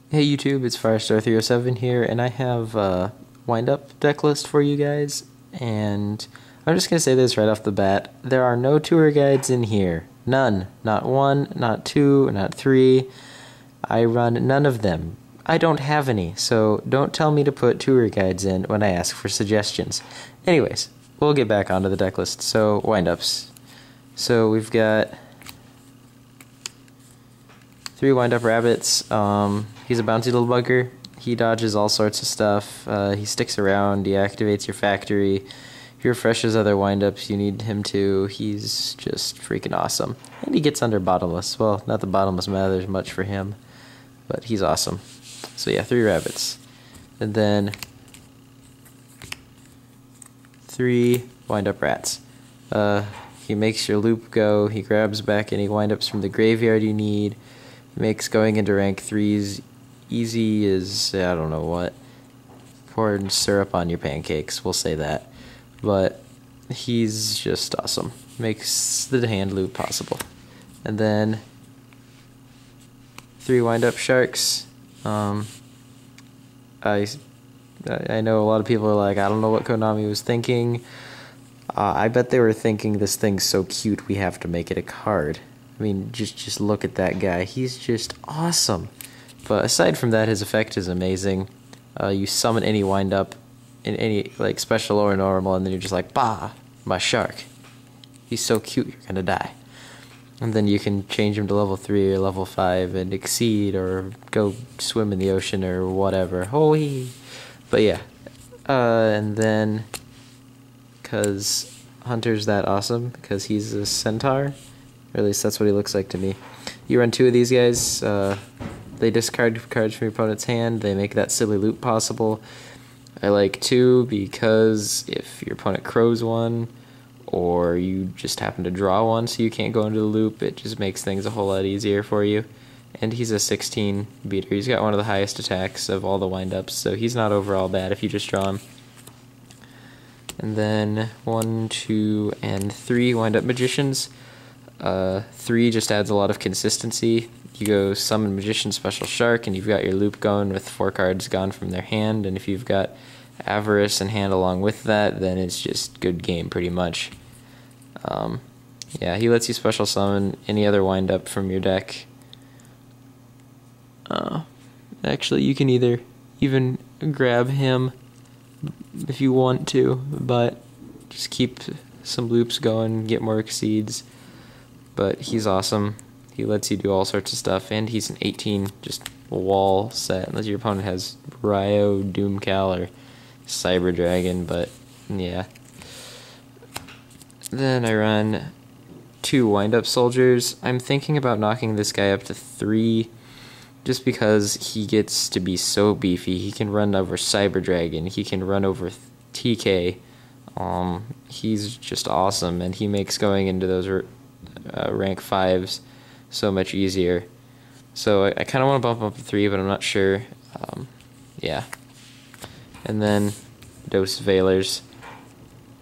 Hey YouTube, it's Firestar307 here, and I have a wind-up deck list for you guys, and I'm just going to say this right off the bat. There are no tour guides in here. None. Not one, not two, not three. I run none of them. I don't have any, so don't tell me to put tour guides in when I ask for suggestions. Anyways, we'll get back onto the deck list. So, wind-ups. So we've got 3 wind-up rabbits. He's a bouncy little bugger. He dodges all sorts of stuff. He sticks around, deactivates your factory. He refreshes other wind-ups you need him to. He's just freaking awesome. And he gets under bottomless. Well, not the bottomless matters much for him, but he's awesome. So yeah, 3 rabbits. And then 3 wind-up rats. He makes your loop go. He grabs back any wind-ups from the graveyard you need. Makes going into rank 3s easy as, I don't know what. Pouring syrup on your pancakes, we'll say that. But he's just awesome. Makes the hand loop possible. And then 3 wind-up sharks. I know a lot of people are like, I don't know what Konami was thinking. I bet they were thinking this thing's so cute we have to make it a card. I mean, just look at that guy. He's just awesome. But aside from that, his effect is amazing. You summon any wind-up in any like special or normal, and then you're just like, bah, my shark. He's so cute, you're gonna die. And then you can change him to level 3 or level 5 and exceed or go swim in the ocean or whatever. Hoi! But yeah. And then, because Hunter's that awesome, because he's a centaur. Or at least that's what he looks like to me. You run 2 of these guys. They discard cards from your opponent's hand. They make that silly loop possible. I like 2 because if your opponent crows one, or you just happen to draw one so you can't go into the loop, it just makes things a whole lot easier for you. And he's a 16 beater. He's got one of the highest attacks of all the wind-ups, so he's not overall bad if you just draw him. And then 1, 2, and 3 wind-up magicians. 3 just adds a lot of consistency. You go summon Magician Special Shark, and you've got your loop going with 4 cards gone from their hand, and if you've got Avarice in hand along with that, then it's just good game pretty much. Yeah, he lets you special summon any other wind-up from your deck. Actually, you can either even grab him if you want to, but just keep some loops going, get more exceeds. But he's awesome. He lets you do all sorts of stuff, and he's an 18 just wall set, unless your opponent has Ryo, Doomcal, or Cyber Dragon, but yeah. Then I run 2 wind-up soldiers. I'm thinking about knocking this guy up to 3, just because he gets to be so beefy. He can run over Cyber Dragon, he can run over TK. He's just awesome, and he makes going into those rank 5s so much easier. So I kind of want to bump him up to 3, but I'm not sure. Yeah. And then Dose Veilers.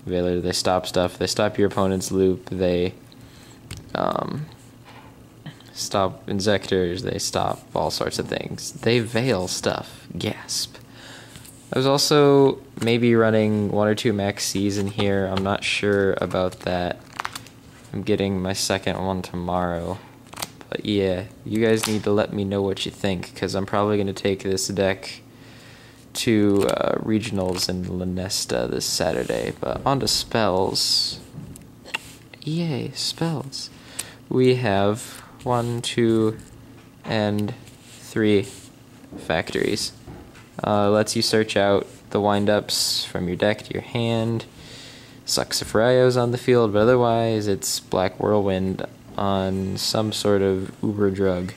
Veiler, they stop stuff. They stop your opponent's loop. They stop Inzectors. They stop all sorts of things. They veil stuff. Gasp. I was also maybe running 1 or 2 Max Cs in here. I'm not sure about that. I'm getting my second one tomorrow. But yeah, you guys need to let me know what you think, because I'm probably going to take this deck to regionals in Lanesta this Saturday. But on to spells. Yay, spells. We have 1, 2, and 3 factories. Lets you search out the wind-ups from your deck to your hand. Sucks if Ryo's on the field, but otherwise it's Black Whirlwind on some sort of uber drug,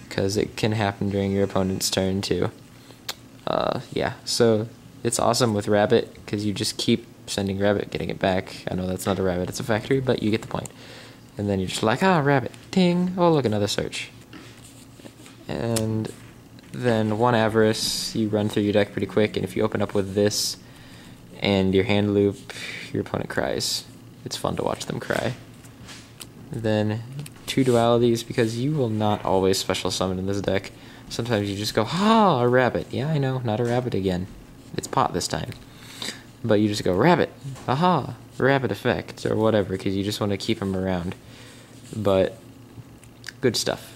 because it can happen during your opponent's turn too. Yeah, so it's awesome with Rabbit, because you just keep sending Rabbit, getting it back. I know that's not a Rabbit, it's a factory, but you get the point. And then you're just like, ah, Rabbit, ding, oh look, another search. And then 1 Avarice, you run through your deck pretty quick, and if you open up with this and your hand loop, your opponent cries. It's fun to watch them cry. Then 2 dualities, because you will not always special summon in this deck. Sometimes you just go, ha, a rabbit. Yeah, I know, not a rabbit again. It's pot this time. But you just go, rabbit, aha, rabbit effect, or whatever, because you just want to keep him around. But, good stuff.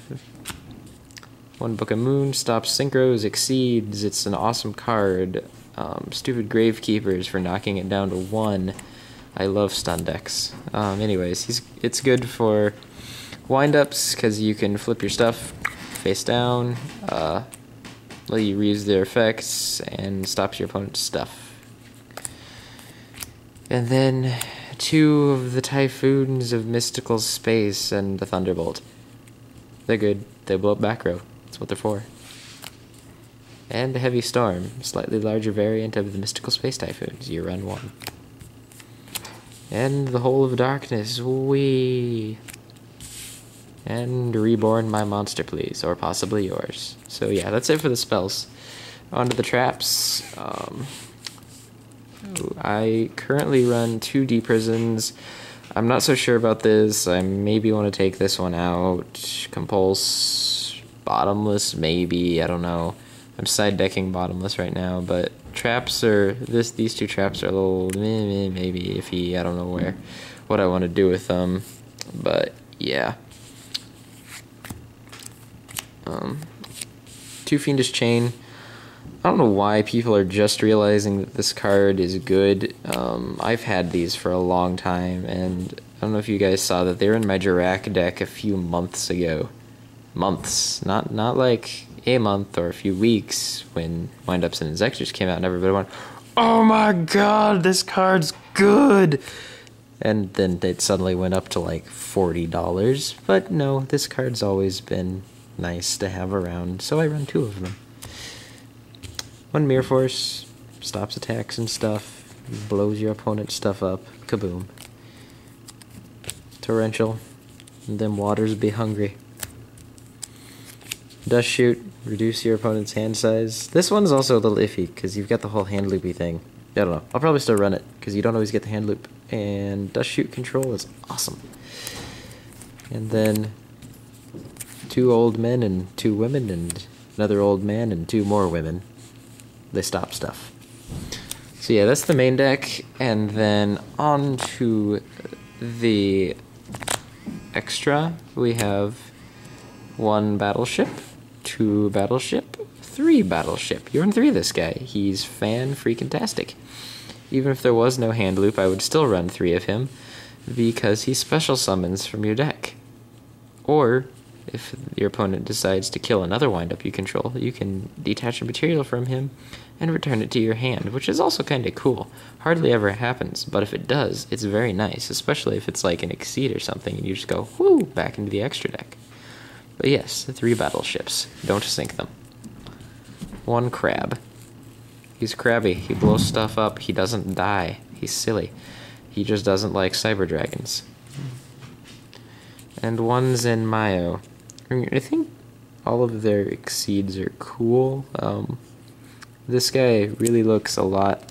One Book of Moon, stops synchros, exceeds, it's an awesome card. Stupid Gravekeepers for knocking it down to 1. I love stun decks. Anyways, it's good for wind-ups, because you can flip your stuff face down, let you reuse their effects, and stops your opponent's stuff. And then 2 of the Typhoons of Mystical Space and the Thunderbolt. They're good. They blow up back row. That's what they're for. And a Heavy Storm, slightly larger variant of the Mystical Space Typhoons. You run 1. And the Whole of Darkness. Wee. And Reborn My Monster, please, or possibly yours. So yeah, that's it for the spells. On to the traps. I currently run 2 D prisons. I'm not so sure about this. I maybe want to take this one out. Compulse, bottomless, maybe. I don't know. I'm side decking bottomless right now, but traps are these 2 traps are a little maybe iffy. I don't know what I want to do with them, but yeah. 2 Fiendish Chain. I don't know why people are just realizing that this card is good. I've had these for a long time, and I don't know if you guys saw that they were in my Jirac deck a few months ago. Months, not like a month or a few weeks when Wind-Ups and Inzectors came out and everybody went, oh my god, this card's good! And then it suddenly went up to like $40. But no, this card's always been nice to have around, so I run 2 of them. 1 Mirror Force, stops attacks and stuff, blows your opponent's stuff up, kaboom. Torrential, and them waters be hungry. Dust Shoot, reduce your opponent's hand size. This one's also a little iffy, because you've got the whole hand loopy thing. I don't know, I'll probably still run it, because you don't always get the hand loop. And Dust Shoot control is awesome. And then 2 old men and 2 women, and another old man and 2 more women. They stop stuff. So yeah, that's the main deck, and then on to the extra. We have 1 battleship, 2 battleship, 3 battleship. You run 3 of this guy. He's fan-freaking-tastic. Even if there was no hand loop, I would still run 3 of him, because he special summons from your deck. Or, if your opponent decides to kill another wind-up you control, you can detach a material from him and return it to your hand, which is also kind of cool. Hardly ever happens, but if it does, it's very nice, especially if it's like an Exceed or something, and you just go, whoo, back into the extra deck. But yes, 3 battleships. Don't sink them. 1 crab. He's crabby. He blows stuff up. He doesn't die. He's silly. He just doesn't like cyber dragons. And 1 Zenmayo. I think all of their Exceeds are cool. This guy really looks a lot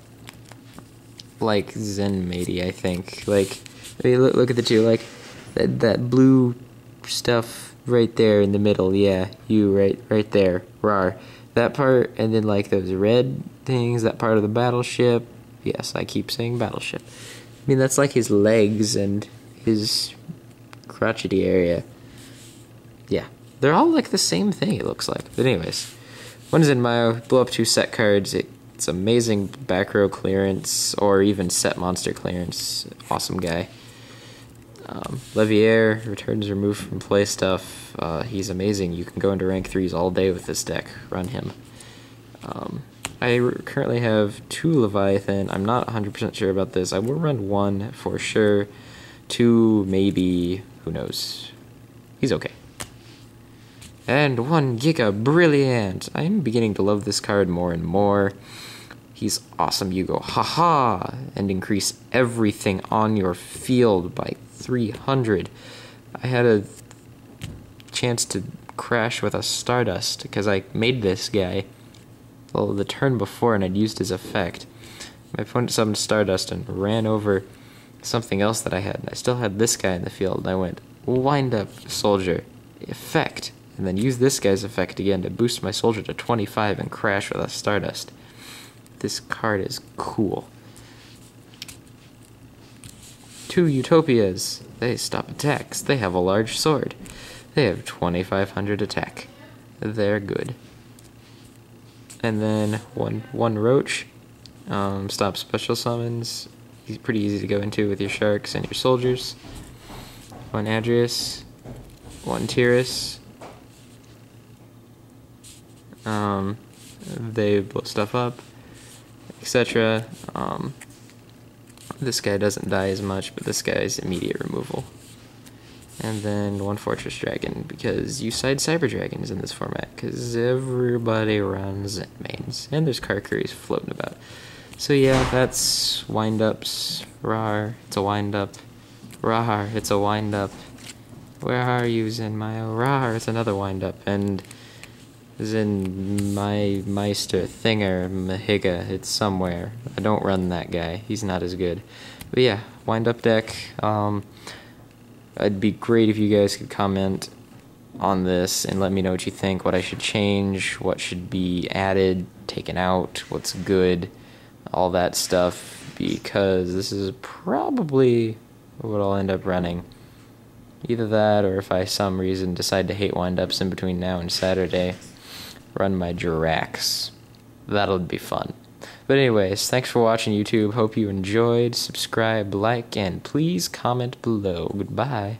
like Zen Matey, I think. Like, I mean, look at the 2, like, that blue stuff right there in the middle, yeah, you right there, rar. That part, and then like those red things, that part of the battleship, yes, I keep saying battleship. I mean, that's like his legs and his crotchety area. Yeah, they're all like the same thing, it looks like. But anyways, 1 Zenmayo, blow up 2 set cards. It's amazing back row clearance, or even set monster clearance. Awesome guy. Levier, returns removed from play stuff. He's amazing. You can go into rank 3s all day with this deck. Run him. I currently have 2 Leviathan. I'm not 100% sure about this. I will run 1 for sure. 2, maybe. Who knows? He's okay. And 1 Giga Brilliant. I'm beginning to love this card more and more. He's awesome. You go, haha, and increase everything on your field by 300. I had a chance to crash with a Stardust because I made this guy the turn before and I'd used his effect. My opponent summoned Stardust and ran over something else that I had. And I still had this guy in the field, and I went, wind up, soldier, effect, and then use this guy's effect again to boost my soldier to 25 and crash with a Stardust. This card is cool. 2 Utopias. They stop attacks. They have a large sword. They have 2500 attack. They're good. And then one Roach. Stop special summons. He's pretty easy to go into with your sharks and your soldiers. 1 Adrius. 1 Tyrus. They blow stuff up, etc. This guy doesn't die as much, but this guy's immediate removal. And then 1 Fortress Dragon, because you side Cyber Dragons in this format, because everybody runs mains. And there's Karkuris floating about. So yeah, that's wind-ups. Rar, it's a wind-up. Rar, it's a wind-up. Where are you, Zenmayo? Rar, it's another wind-up. And Zen my Meister Thinger Mahiga, it's somewhere. I don't run that guy. He's not as good. But yeah, wind up deck. It'd be great if you guys could comment on this and let me know what you think, what I should change, what should be added, taken out, what's good, all that stuff, because this is probably what I'll end up running. Either that, or if I some reason decide to hate wind-ups in between now and Saturday, run my Jirax. That'll be fun. But anyways, thanks for watching, YouTube. Hope you enjoyed. Subscribe, like, and please comment below. Goodbye.